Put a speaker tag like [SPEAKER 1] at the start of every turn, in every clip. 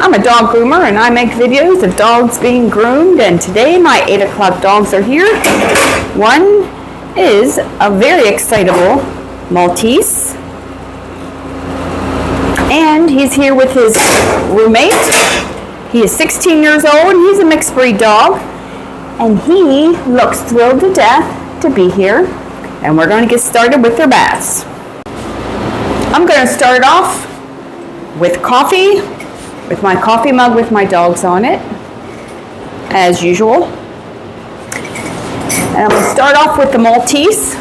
[SPEAKER 1] I'm a dog groomer and I make videos of dogs being groomed, and today my 8 o'clock dogs are here. One is a very excitable Maltese, and he's here with his roommate. He is 16 years old and he's a mixed breed dog, and he looks thrilled to death to be here, and we're going to get started with their baths. I'm going to start off with coffee, with my coffee mug with my dogs on it, as usual. And I'm going to start off with the Maltese.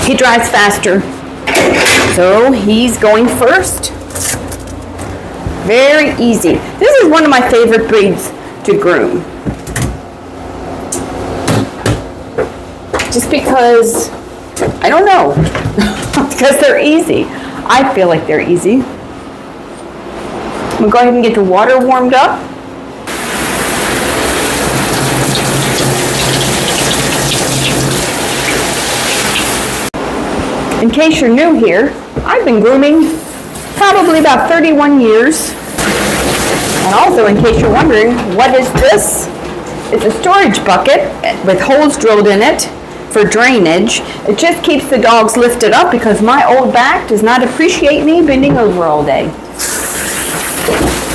[SPEAKER 1] He dries faster, so he's going first. Very easy. This is one of my favorite breeds to groom. Just because, I don't know, because they're easy. I feel like they're easy. I'm going to go ahead and get the water warmed up. In case you're new here, I've been grooming probably about 31 years. And also, in case you're wondering, what is this? It's a storage bucket with holes drilled in it for drainage. It just keeps the dogs lifted up because my old back does not appreciate me bending over all day.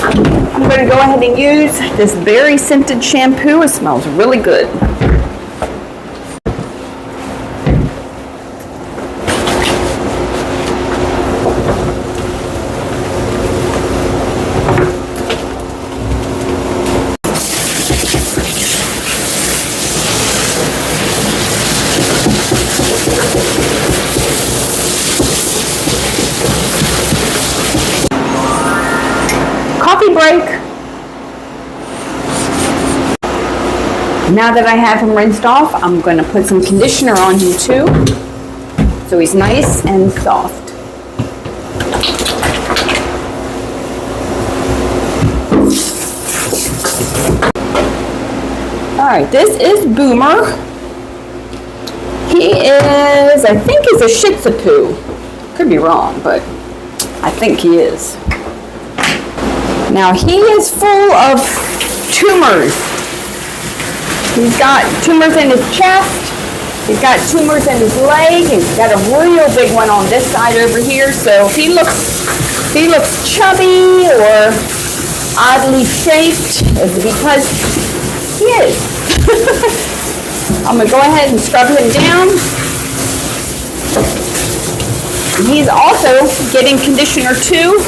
[SPEAKER 1] I'm going to go ahead and use this berry scented shampoo. It smells really good. Coffee break. Now that I have him rinsed off, I'm going to put some conditioner on him too, so he's nice and soft. Alright, this is Boomer. He is, I think he's a Shih Tzu. Could be wrong, but I think he is. Now he is full of tumors. He's got tumors in his chest. He's got tumors in his leg. He's got a real big one on this side over here. So if he looks chubby or oddly shaped, it's because he is. I'm gonna go ahead and scrub him down. And he's also getting conditioner too.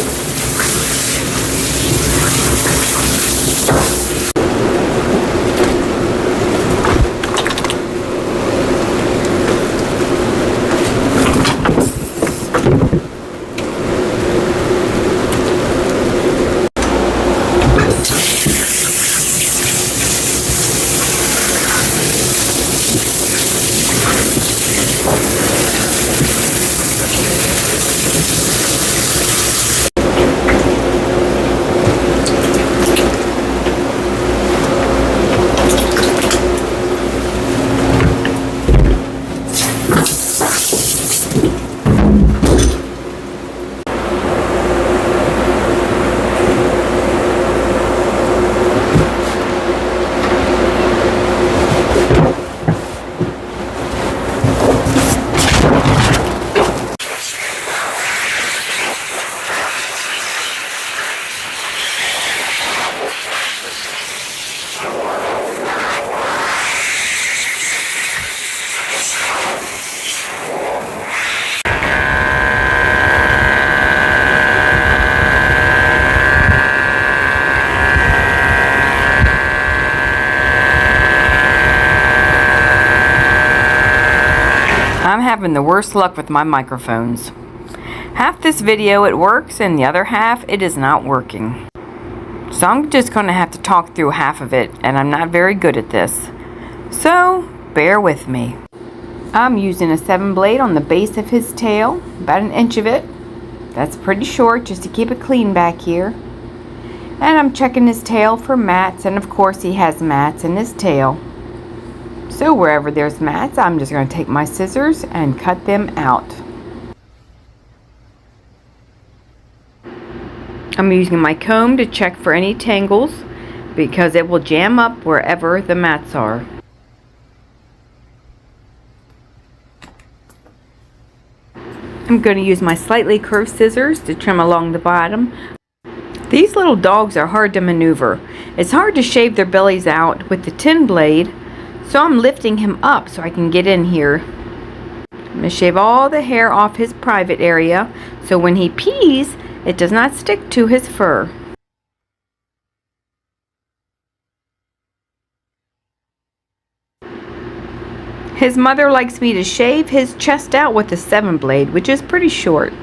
[SPEAKER 1] I'm having the worst luck with my microphones. Half this video it works and the other half it is not working. So I'm just going to have to talk through half of it, and I'm not very good at this. So bear with me. I'm using a 7 blade on the base of his tail, about an inch of it. That's pretty short just to keep it clean back here. And I'm checking his tail for mats, and of course he has mats in his tail. So wherever there's mats, I'm just going to take my scissors and cut them out. I'm using my comb to check for any tangles because it will jam up wherever the mats are. I'm going to use my slightly curved scissors to trim along the bottom. These little dogs are hard to maneuver. It's hard to shave their bellies out with the tin blade, so I'm lifting him up so I can get in here. I'm going to shave all the hair off his private area so when he pees, it does not stick to his fur. His mother likes me to shave his chest out with a 7 blade, which is pretty short.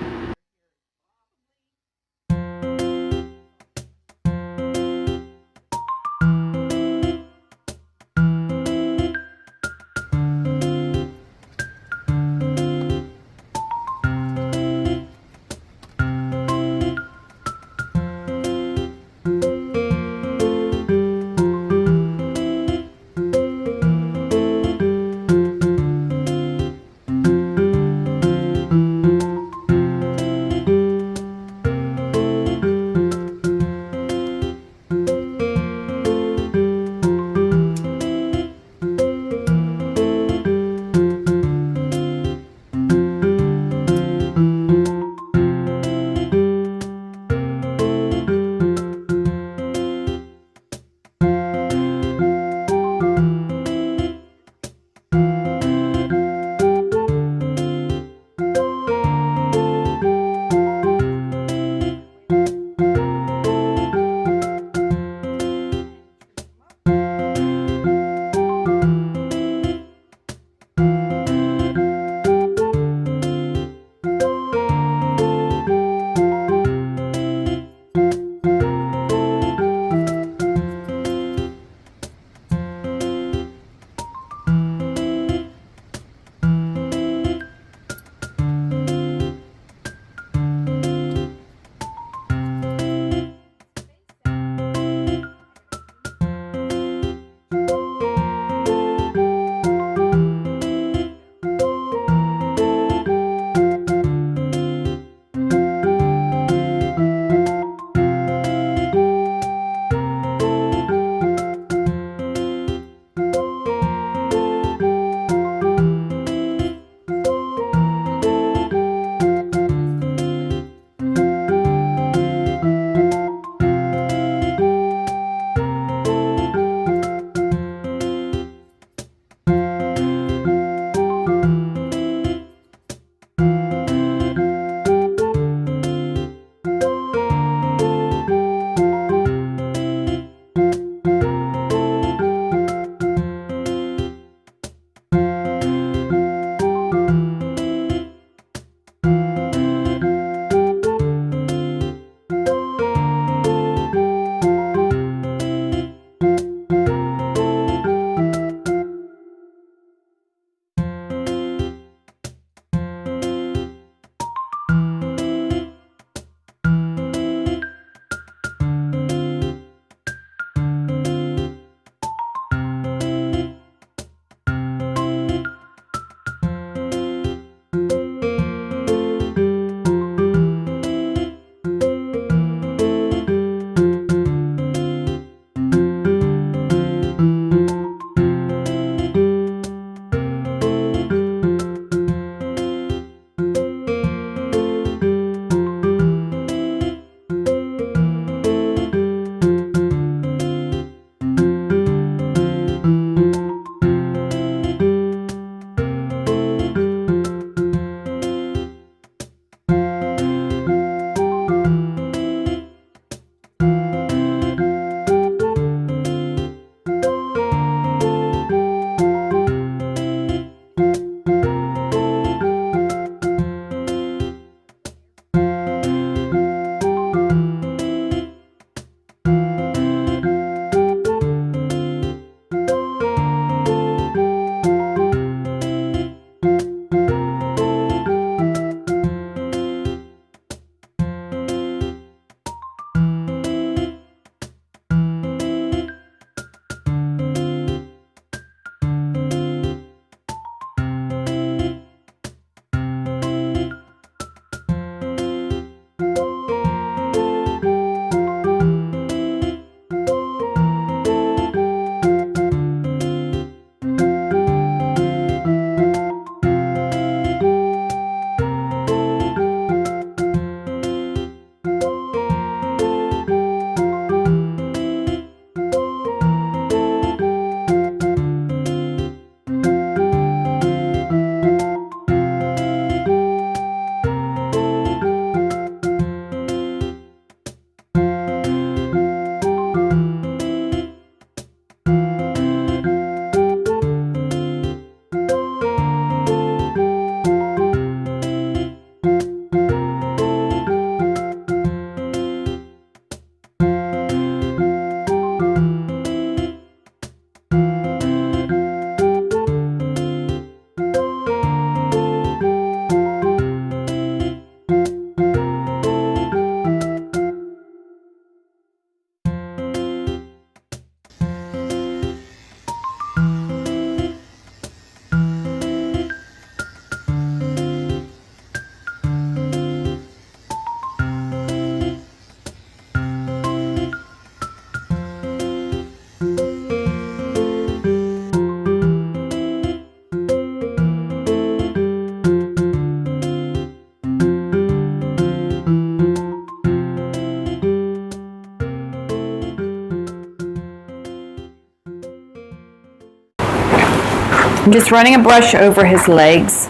[SPEAKER 1] I'm just running a brush over his legs,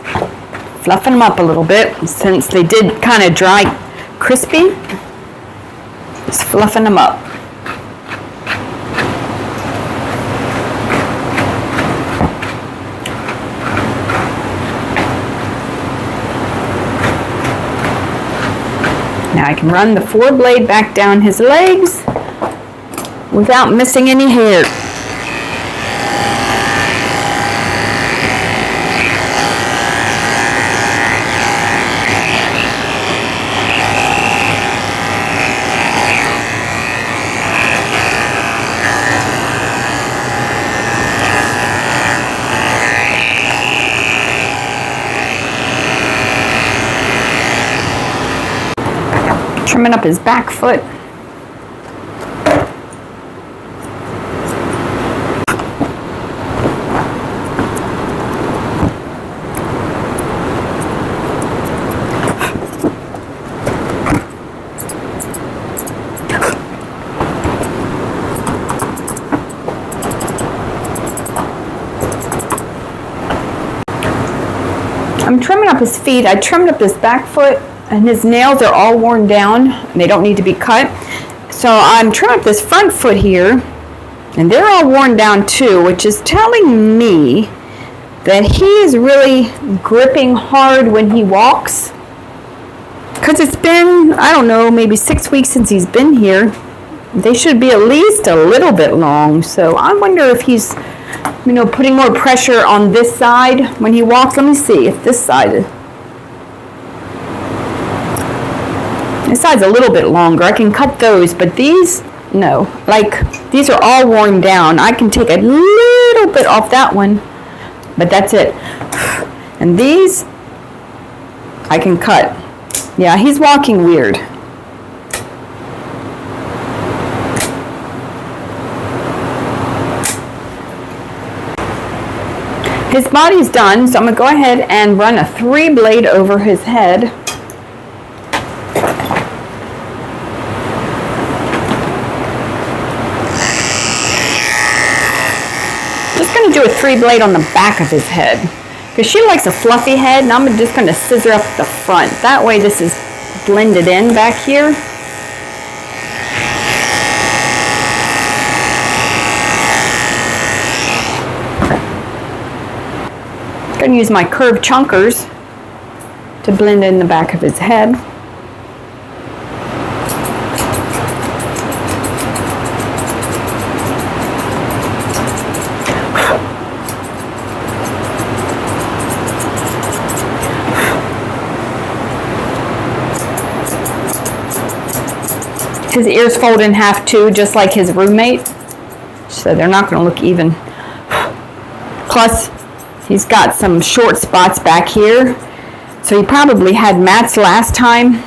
[SPEAKER 1] fluffing them up a little bit since they did kind of dry crispy. Just fluffing them up. Now I can run the 4-blade back down his legs without missing any hair. Trimming up his back foot. I'm trimming up his feet. I trimmed up his back foot, and his nails are all worn down and they don't need to be cut. So I'm trimming up this front foot here, and they're all worn down too, which is telling me that he is really gripping hard when he walks. Because it's been, I don't know, maybe 6 weeks since he's been here. They should be at least a little bit long. So I wonder if he's, putting more pressure on this side when he walks. Let me see if this side's a little bit longer. I can cut those, but these, no. Like, these are all worn down. I can take a little bit off that one, but that's it. And these, I can cut. Yeah, he's walking weird. His body's done, so I'm going to go ahead and run a 3-blade over his head. Just going to do a 3-blade on the back of his head, because she likes a fluffy head, and I'm just going to scissor up the front. That way this is blended in back here. I'm going to use my curved chunkers to blend in the back of his head. His ears fold in half too, just like his roommate, so they're not going to look even. Plus, he's got some short spots back here, so he probably had mats last time,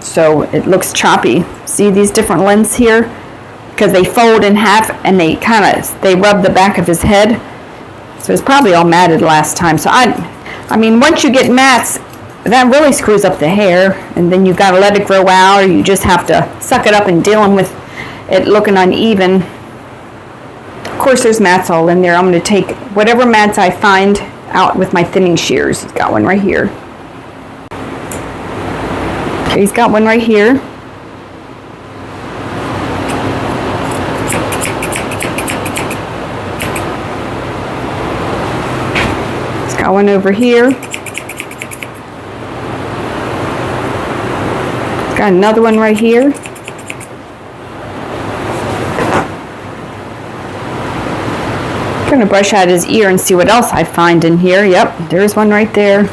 [SPEAKER 1] so it looks choppy. See these different lengths here? Because they fold in half and they rub the back of his head, so it's probably all matted last time. So I mean, once you get mats, that really screws up the hair, and then you've got to let it grow out, or you just have to suck it up and dealing with it looking uneven. Of course, there's mats all in there. I'm going to take whatever mats I find out with my thinning shears. He's got one right here. Okay, he's got one right here. He's got one over here. Got another one right here. I'm going to brush out his ear and see what else I find in here. Yep, there's one right there.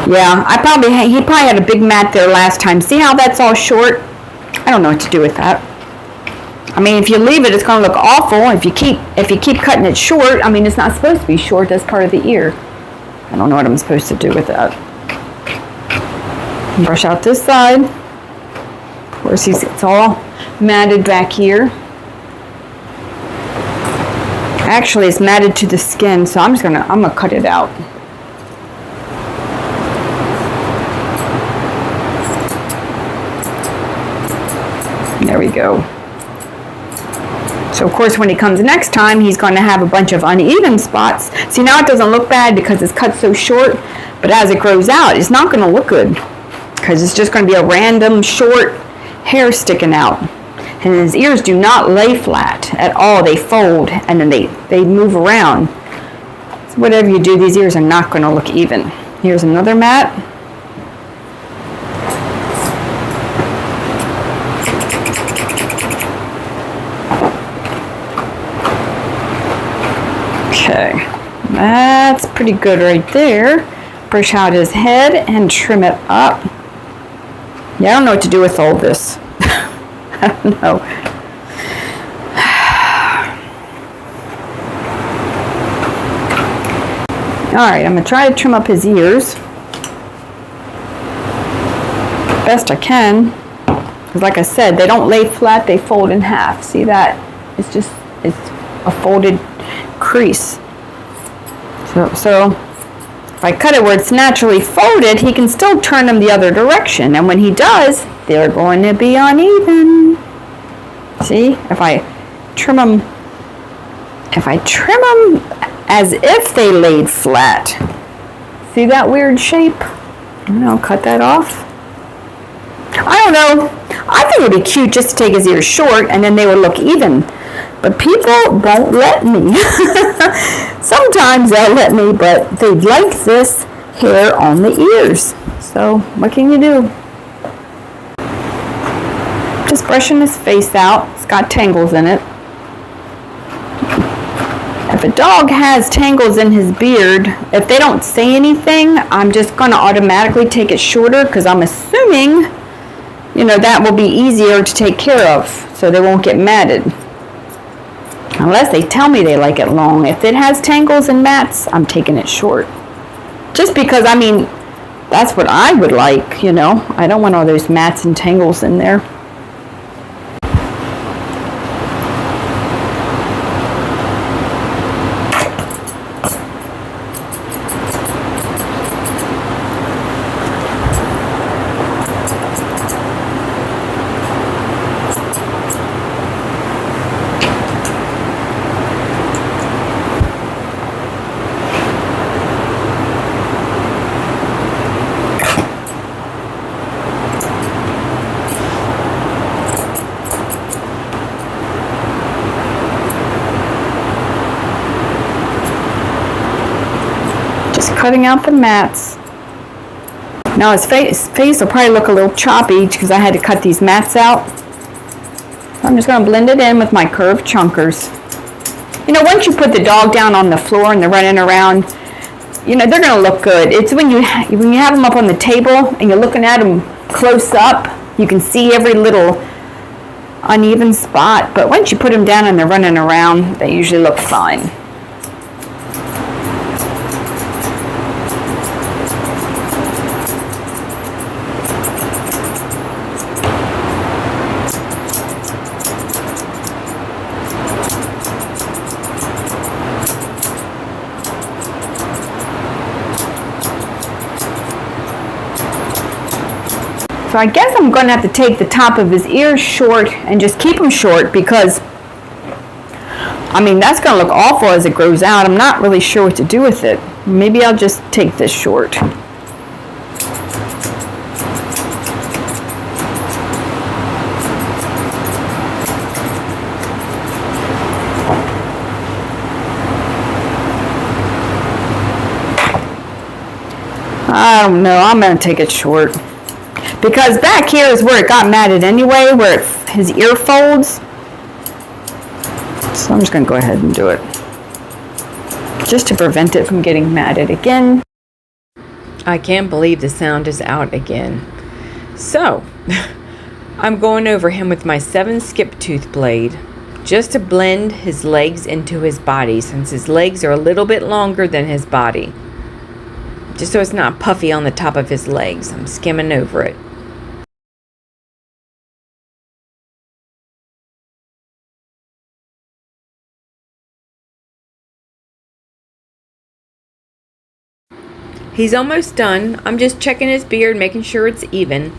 [SPEAKER 1] Yeah, he probably had a big mat there last time. See how that's all short? I don't know what to do with that. I mean, if you leave it, it's going to look awful. If you keep cutting it short, I mean, it's not supposed to be short. That's part of the ear. I don't know what I'm supposed to do with that. Brush out this side. Of course, it's all matted back here. Actually, it's matted to the skin, so I'm gonna cut it out. we go. So of course when he comes next time, he's going to have a bunch of uneven spots. See, now it doesn't look bad because it's cut so short, but as it grows out, it's not going to look good because it's just going to be a random short hair sticking out. And his ears do not lay flat at all. They fold and then they move around. So whatever you do, these ears are not going to look even. Here's another mat. Okay, that's pretty good right there. Brush out his head and trim it up. Yeah, I don't know what to do with all this. I don't know. Alright, I'm going to try to trim up his ears best I can. Because like I said, they don't lay flat, they fold in half. See that? It's a folded crease. So if I cut it where it's naturally folded, he can still turn them the other direction. And when he does, they're going to be uneven. See, if I trim them as if they laid flat. See that weird shape? And I'll cut that off. I don't know. I think it would be cute just to take his ears short and then they would look even. But people won't let me. Sometimes they'll let me, but they like this hair on the ears. So what can you do? Just brushing his face out. It's got tangles in it. If a dog has tangles in his beard, if they don't say anything, I'm just going to automatically take it shorter because I'm assuming, that will be easier to take care of so they won't get matted. Unless they tell me they like it long. If it has tangles and mats, I'm taking it short. Just because, that's what I would like, I don't want all those mats and tangles in there. Cutting out the mats. Now his face will probably look a little choppy because I had to cut these mats out. So I'm just going to blend it in with my curved chunkers. Once you put the dog down on the floor and they're running around, they're going to look good. It's when you have them up on the table and you're looking at them close up, you can see every little uneven spot. But once you put them down and they're running around, they usually look fine. So I guess I'm going to have to take the top of his ears short and just keep them short because, that's going to look awful as it grows out. I'm not really sure what to do with it. Maybe I'll just take this short. I don't know. I'm going to take it short. Because back here is where it got matted anyway, where his ear folds. So I'm just going to go ahead and do it. Just to prevent it from getting matted again.
[SPEAKER 2] I can't believe the sound is out again. So, I'm going over him with my 7 skip tooth blade. Just to blend his legs into his body, since his legs are a little bit longer than his body. Just so it's not puffy on the top of his legs. I'm skimming over it. He's almost done. I'm just checking his beard, making sure it's even.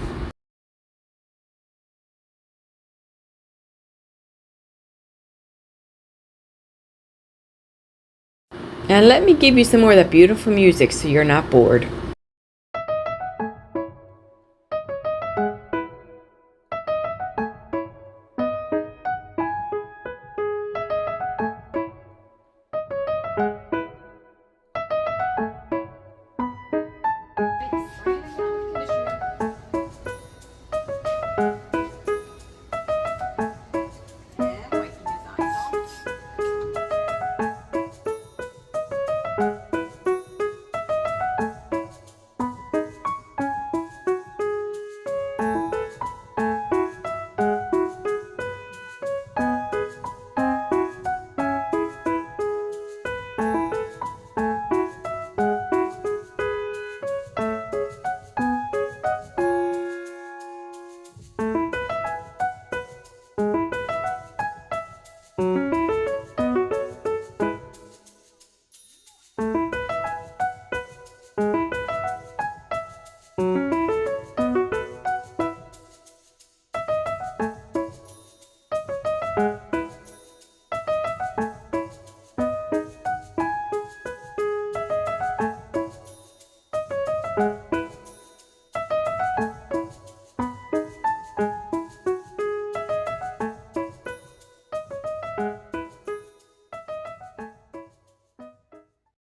[SPEAKER 2] And let me give you some more of that beautiful music so you're not bored.